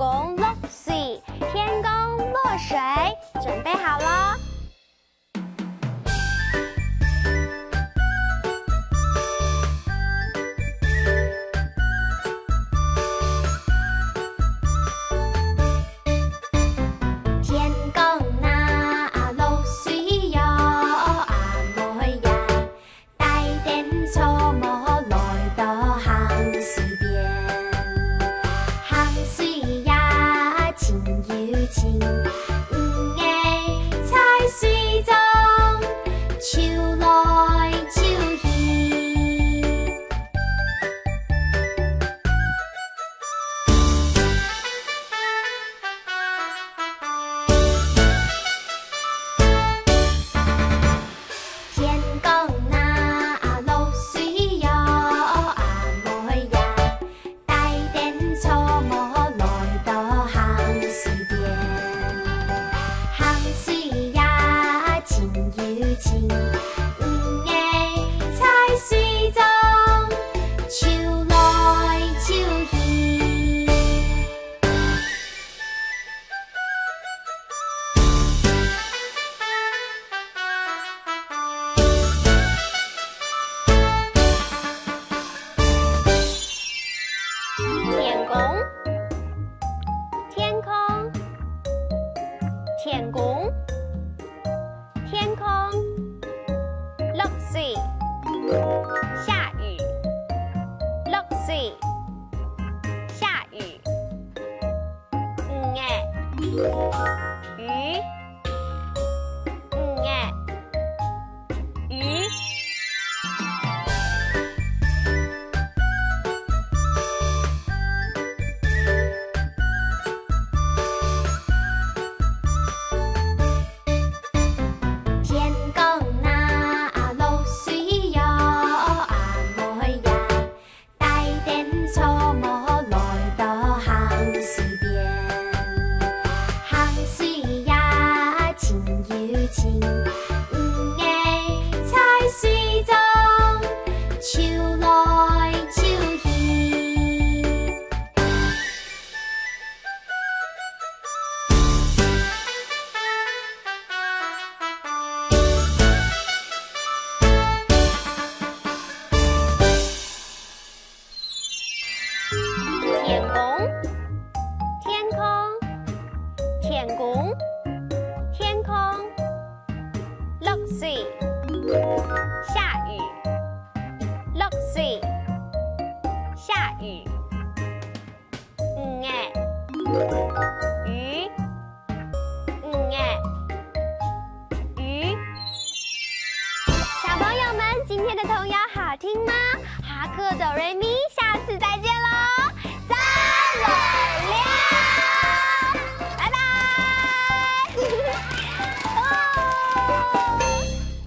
公落水，天公落水，准备好了。天公啊落水哟，阿妹呀，带点草木来到行水边，行水呀清又清，彩水中秋来秋去。天公啊落水哟，阿妹呀，带点草木来到行水边，行水呀清又清，彩水中秋来秋去。天公，天空，天公，天空，落水，下雨，落水，下雨。鱼，鱼。天公啊落水哟，阿妹呀，带点草木来到行水边，行水呀清又清，彩水中秋来秋去。天公，天空，天公，天空，落水，下雨，落水，下雨。鱼，鱼。小朋友们，今天的童谣好听吗？哈克哆瑞咪，下次再见喽，再会了。